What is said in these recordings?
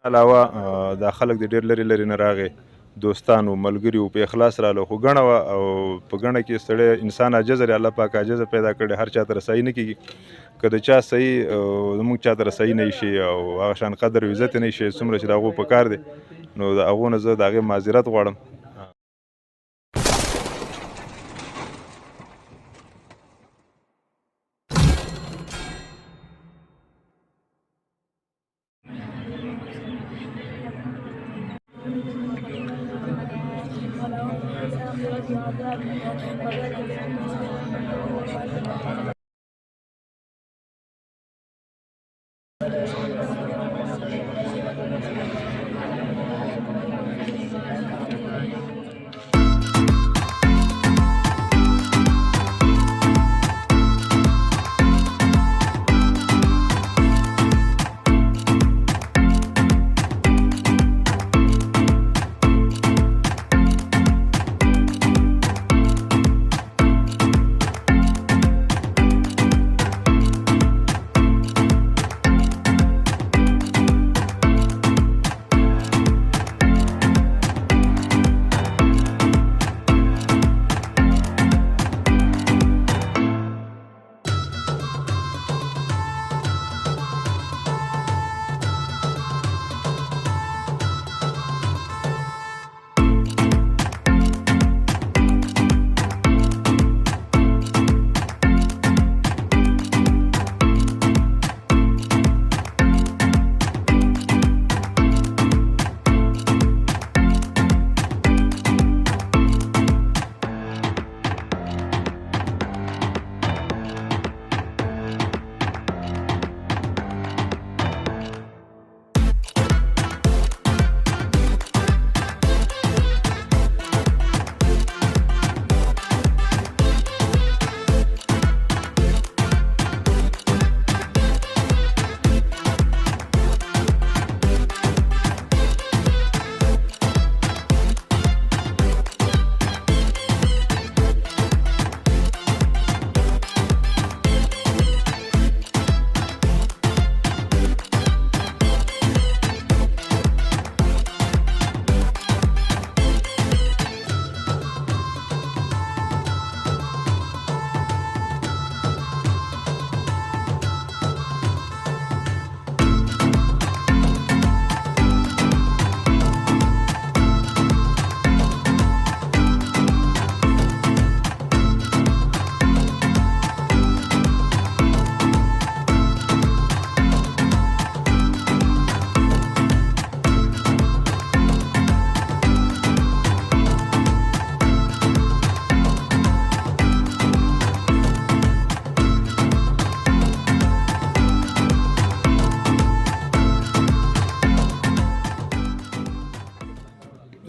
علاوه دا خلک د ډېر لرې لرې نه راغی، دوستان و ملګري و، په اخلاص راغله، خو ګڼه وه او په ګڼه کې سړی انسان عاجزه دی، الله پاک عاجزه پیدا کړی، هر چا ته رسایي نه کېږي. که د چا صحیح زموږ چا ته رسایي نه شي او هغه شان قدر او عزت یې نه شي څومره چې د هغو په کار دی، نو د هغو نه زه د هغې معذرت غواړم.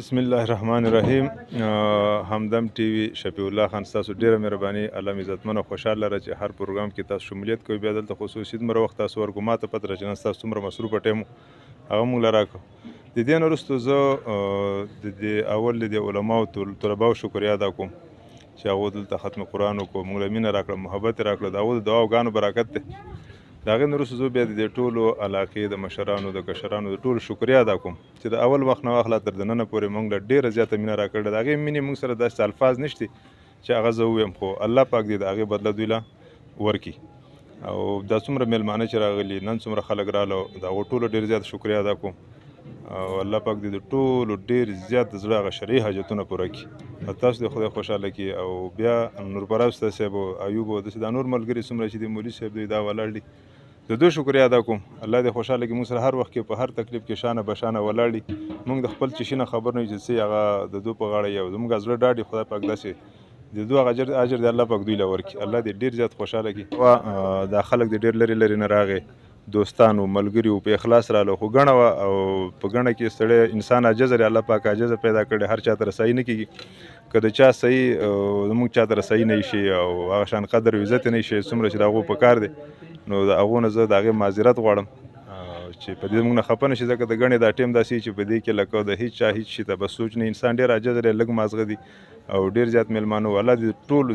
بسم الله الرحمن الرحیم. همدم ټي وي شفیع الله خان ستاسو ډیره مهرباني. الله مې عزتمن او خوشحال لره چې هر پروګرام کې تاسو شمولیت کوئ. بیا دلته خصوصي دومره وخت تاسو ورکو ما ته پته ده چې نن ستاسو څومره مصروفه ټایم هغه موږ له راکړو. د دې نه وروسته زه د دې اول د علماو طلباو شکریا ادا کوم چې هغو دلته ختم قرآن وکړو، موږ له مینه راکړه، محبت یې راکړه، د هغو د دعاوګانو برکت دی. د هغې نه وروسته زه بیا د دې ټولو علاقې د مشرانو د کشرانو د ټولو شکریا ادا کوم چې د اول وخت نه واخله تر دننه پورې موږ له ډېره زیاته مینه راکړې. د هغې مینې موږ سره داسې الفاظ نشته چې هغه زه ووایم، خو الله پاک دې د هغې بدله دوی له ورکړي. او دا څومره میلمانه چې راغلي، نن څومره خلک راغله، د هغو ټولو ډېر زیات شکریا ادا کوم. او الله پاک دې د ټولو ډېر زیات د زړه هغه شرعي حاجتونه پوره کړي. تاسو دې خدای خوشحاله کړي. او بیا نورپره استاد صاحب او ایوب او داسې دا نور ملګري څومره چې دي، مولوي صاحب دوی دا ولاړ دي، د دوی شکریا ادا کوم. الله دې خوشحاله کړي. موږ سره هر وخت کې په هر تکلیف کې شانه بشانه ولاړ دي. موږ د خپل چشي نه خبر نه یو چې څه هغه د دوی په غاړه یو زموږ زړه ډاډ دی. خدای پاک داسې د دوی هغه اجر دی الله پاک دوی له ورکړي. الله دې ډېر زیات خوشحاله کړي. دا خلک دې ډېر لرې لرې نه راغی، دوستان و ملګري و، په اخلاص راغله، خو ګڼه وه او په ګڼه کې سړی انسان عاجزه دی، الله پاک عاجزه پیدا کړی، هر چا ته رسایي نه کېږي. که د چا صحیح زموږ چا ته رسایي نه شي او هغه شان قدر او عزت یې نه شي څومره چې د هغو په کار دی، نو د هغو نه زه د هغې معذرت غواړم چې په دې موږ نه خفه نه شي، ځکه د ګڼې دا ټایم داسې چې په دې کې لکه د هېڅ چا هېڅ شي ته بس سوچ نه، انسان ډېر عاجز دی، لږ مازغه دي او ډېر زیات میلمانه وو. الله دې ټول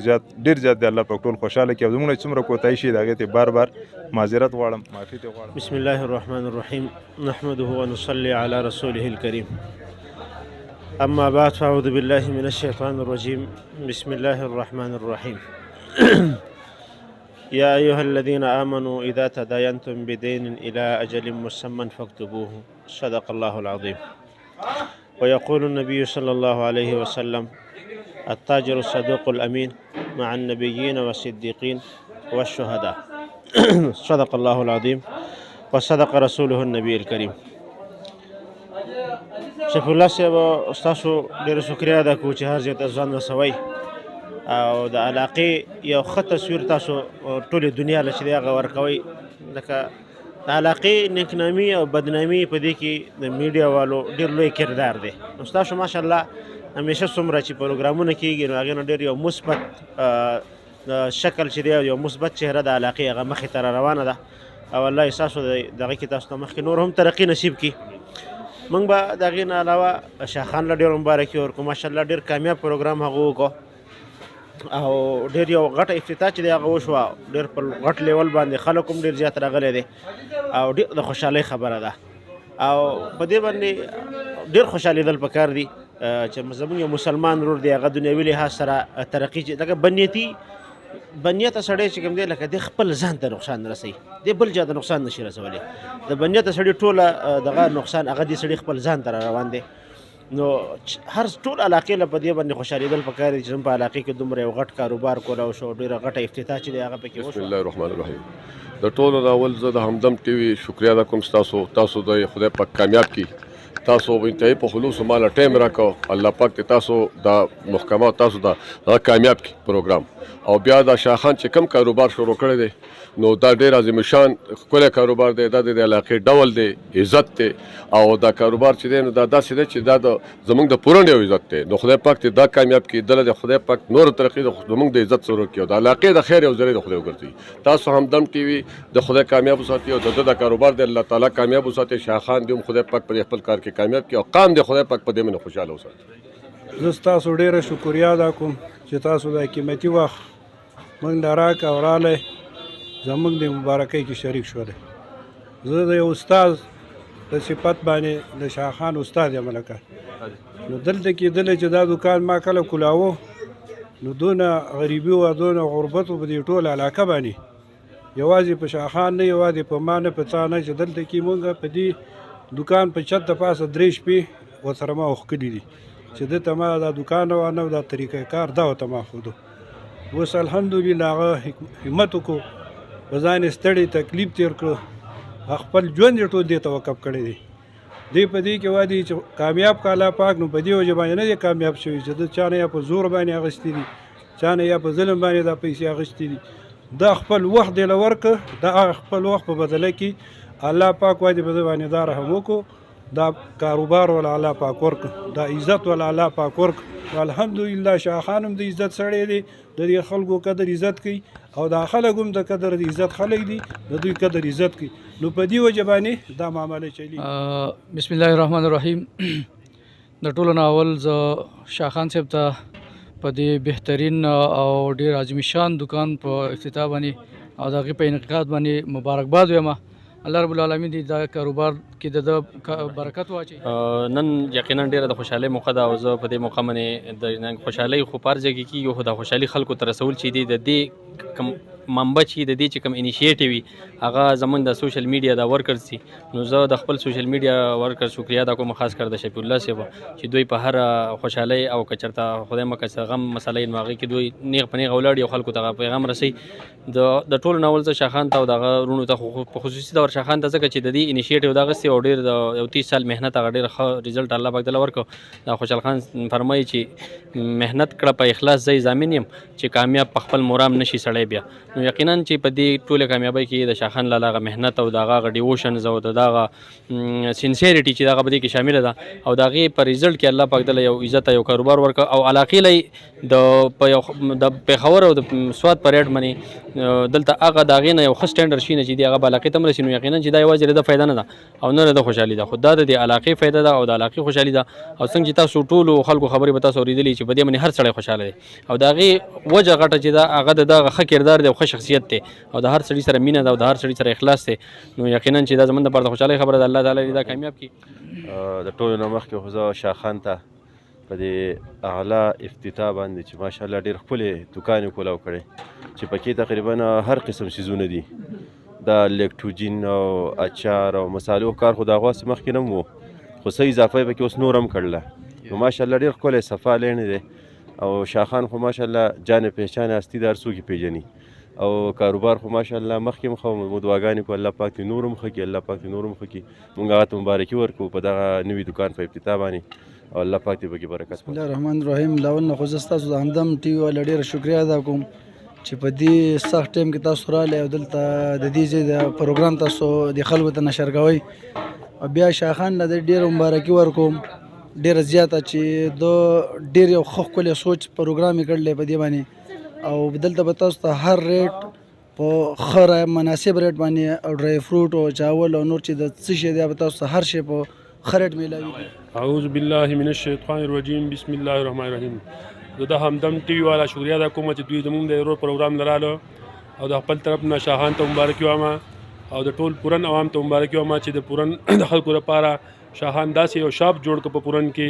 ډېر زیات دی الله پاک ټول خوشحاله کړي او زموږ نه څومره کوتاهي شي د هغې ته بار بار معذرت غواړم، معافي ترې غواړم. بسم الله الرحمن الرحيم نحمده ونصلي على رسوله الكريم أما بعد فأعوذ بالله من الشيطان الرجيم بسم الله الرحمن الرحيم يا أيها الذين آمنوا إذا تداينتم بدين إلى أجل مسمى فاكتبوه صدق الله العظيم. ويقول النبي صلى الله عليه وسلم التاجر الصدوق الأمين مع النبيين والصديقين والشهداء صدق الله العظيم وصدق رسوله النبي الكريم. شفیع الله صاحب ستاسو ډېره شکریه ادا کوو چې هر ځای ته ځان رسوئ او د علاقې یو ښه تصویر تاسو ټولې دنیا له چې دی هغه ورکوئ. لکه د علاقې نیکنامي او بدنامي په دې کې د میډیا والو ډېر لوی کردار دی. نو ستاسو ماشاءالله همیشه څومره چې پروګرامونه کېږي نو هغې نه ډېر یو مثبت شکل چې دی یو مثبت چهره د علاقې هغه مخې ته را روانه ده او الله یې ستاسو دغه کې تاسو ته مخکې نور هم ترقي نصیب کړي. موږ به د هغې نه علاوه شاخان له ډېرو مبارکي ورکړو. ماشاءالله ډېر کامیاب پروګرام هغه وکړو او ډېر یو غټه افتتاح چې دی هغه وشوه. ډېر په غټ لیول باندې خلک هم ډېر زیات راغلی دی او ډېر د خوشحالۍ خبره ده او په دې باندې ډېر خوشحالېدل پکار دي چې زموږ یو مسلمان ورور دی هغه دنیوي لحاظ سره ترقي چې لکه بنیته سړی چې کوم دی لکه دی خپل ځان ته نقصان نه رسوي، دی بل چا ته نقصان نشي رسولی. د بنیته سړي ټوله دغه نقصان هغه دی سړي خپل ځان ته را روان دی. نو هر ټول علاقې له په دې باندې خوشحالېدل پکار دي چې زموږ په علاقې کې دومره یو غټ کاروبار کولی شو، ډېره غټه افتتاح چې دی هغه پکې وشوه. بسم الله الرحمن الرحیم. د ټولو نه اول زه د همدم ټي وي شکریه ادا کوم تاسو د خدای پاک کامیاب کړي. تاسو انتهایی په خلوص مالا ټایم راکړو، الله پاک دې تاسو د محکمه تاسو د کامیاب کړي پروګرام. او بیا دا شاخان چې کم کاروبار شروع کړی دی نو دا ډېر عظیم شان ښکلی کاروبار دی، دا د علاقې ډول دی، عزت دی او دا کاروبار چې دی نو دا داسې دی چې دا زموږ د پورن یو عزت دی. نو خدای پاک دې دا کامیاب کړي، دله د خدای پاک نور ترقي زموږ د عزت سره کړي او د علاقې د خیر یو ذریعه د خدای وګرځوي. تاسو همدم ټي وي د خدای کامیاب وساتي او د ده د کاروبار دی الله تعالی کامیاب وساتي. شاخان دې هم خدای پاک په خپل کار کې کامیاب کړي او قام دې خدای پاک په دې باندې خوشحاله وساتي. زه ستاسو ډېره شکریه ادا کوم چې تاسو د قیمتي وخت موږ له راکه او رالی زموږ د مبارکۍ کې شریک شولی. زه د یو استاد د صفت باندې د شاخان استاد یم لکه نو دلته کېدلی چې دا دوکان ما کله کولاوه نو دونه غریبي وه دونه غربت و په دې ټوله علاقه باندې یوازې په شاخان نه یوازې په ما نه په څا نه چې دلته کې مونږ په دې دوکان په چت د پاسه 3 شپې ورسره ما وښکلي دي چې ده ته ما دا دوکان وانه دا طریقه کار دا ورته ما ښودو. اوس الحمدلله هغه همت وکړو، په ځان یې ستړی تکلیف تېر کړو، خپل ژوند یې ټول دې ته وقف کړی دی. دی په دې کې وایي چې کامیاب که الله پاک نو په دې وجه باندې نه دی کامیاب شوي چې ده چا نه یا په زور باندې اخیستي دي، چا نه یا په ظلم باندې دا پیسې اخیستي دي. دا خپل وخت دی له ورکړه، دا خپل وخت په بدله کې الله پاک وایي په ده باندې دا رحم وکړو، دا کاروبار ولا الله پاک ورکړه، دا عزت ولا الله پاک ورکړه. الحمدلله شاخان هم د عزت سړی دی، د دې خلکو قدر عزت کوي او دا خلک هم د قدر د عزت خلک دي، د دوی قدر عزت کوي. نو په دې وجه باندې دا معامله چلی. بسم الله الرحمن الرحیم. د ټولو نه اول زه شاخان صاحب ته په دې بهترین او ډېر عظیم شان دکان په افتتاح باندې او د هغې په انعقاد باندې مبارکباد وایم. الله رب العالمین دې دا کاروبار کې د برکت واچوي. نن یقینا ډېره د خوشحالۍ موقع ده او زه په دې موقع باندې د خوشحالۍ خو په هر ځای کې کېږي خو د خوشحالي خلکو ته رسول چې دی د دې کم منبع چې د دې چې کوم انیشیټیو وي هغه زموږ د سوشل میډیا د ورکرز دي. نو زه د خپل سوشل میډیا ورکر شکریه ادا کوم، خاص کر د شفیع الله صاحب چې دوی په هر خوشحالۍ او که چېرته خدای مکړه څه غم مسله نو هغې کې دوی نیغ په نیغه ولاړ یو خلکو ته پیغام رسوي. د ټولو نه اول زه شاخان ته او دغه وروڼو ته په خصوصي ډول شاخان ته ځکه چې د دې انیشیټیو د اخیستې او ډېر د یو 30 سال محنت هغه ډېر ښه رزلټ الله پاک دله ورکړو. دا خوشحال خان فرمایي چې محنت کړه په اخلاص زه ضامن یم چې کامیاب په خپل مرام نشي سړی بیا. نو یقینا چې په دې ټوله کامیابۍ کې د شاخان لالا هغه محنت او د هغه ډیووشنز او د هغه سینسیریټي چې دغه په دې کې شامله ده او د هغې په ریزلټ کې الله پاک دله یو عزت یو کاروبار ورکړ او علاقې له د پېښور او د سوات په ریډ باندې دلته هغه د هغې نه یو ښه سټینډرډ شي نه چې دی هغه به علاقې ته هم رسي نو یقینا چې دا یوازې د فایده نه ده او نه د خوشحالي ده خو دا د دې علاقې فایده ده او د علاقې خوشحالي ده او څنګه چې تاسو ټولو خلکو خبرې به تاسو اورېدلې چې په دې باندې هر سړی خوشحاله دی او د هغې وجه غټه چې ده هغه د دغه ښه کردار دی او ښه شخصیت دی او د هر سړي سره مینه ده او د هر سړي سره اخلاص دی نو یقینا چې دا زموږ دپاره د خوشحالۍ خبره ده الله تعالی دې دا کامیاب کړي. د ټولو نه مخکې خو زه شاخان ته په دې اعلی افتتاح باندې چې ماشاءالله ډېر ښکلې دوکان یې کولاو کړی چې پکې تقریبا هر قسم څیزونه دي دا لیکټوجین او اچار او مسالو کار خو د هغه واسې مخکې نه و خو څه اضافه یې پکې اوس نور هم کړله نو ماشاءالله ډېر ښکلی صفا لینې دی او شاخان خو ماشاءالله جان پہچان هستی د هر څوک یې پېژني او کاروبار خو ماشاءالله مخکې هم خو دعاګانې کو الله پاک دې نور هم ښه کړي الله پاک دې نور هم ښه کړي مونږ هغه ته مبارکي ورکوو په دغه نوي دوکان په افتتاح باندې او الله پاک دې پکې برکت بسم الله الرحمن الرحیم. لاول نه خو زه ستاسو د همدم ټي وي والا ډېره شکریه ادا کوم چې په دې سخت ټایم کې تاسو راغلی او دلته د دې ځای د پروګرام تاسو د خلکو ته نشر کوئ او بیا شاخان له دې ډېره مبارکي ورکوم ډېره زیاته چې د ډېر یو ښه ښکلی سوچ پروګرام یې کړلی په دې باندې او دلته به تاسو ته هر ریټ په ښه مناسب ریټ باندې او ډرای فروټ او چاول او نور چې د څه شی دی به تاسو ته هر شی په ښه ریټ میلاوي. اعوذ بالله من الشیطان الرجیم بسم الله الرحمن الرحیم. زه د همدم ټي وي والا شکریه ادا کوم چې دوی زموږ د ورور پروګرام لراله او د خپل طرف نه شاهان ته مبارکي وایم او د ټول پورن عوام ته مبارکي وایم چې د پورن د خلکو لپاره شاهان داسې یو شاپ جوړ کړ په پورن کې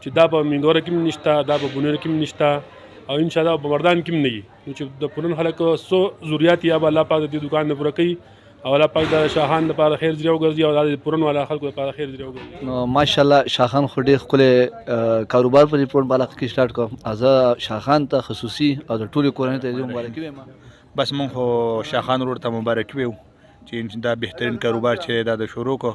چې دا په منګوره کې هم نشته دا په بونیر کې هم نشته او انشاءالله په مردان کې هم نه وي نو چې د پورن خلک څو ضرورت یا به الله پاک د دې دوکان نه پوره کوي او الله پاک د شاهان لپاره خیر ذریعه وګرځي او د پورن والا خلکو لپاره خیر ذریعه وګرځي. نو ماشاءالله شاخان خو ډېر ښکلی کاروبار په دې پورن علاقه کې سټارټ کړم زه شاخان ته خصوصي او د ټولې کورنۍ ته مبارکي وایم. بس مونږ خو شاخان ورور ته مبارکي ویو چې دا بهترین کاروبار چې دا د شروع کو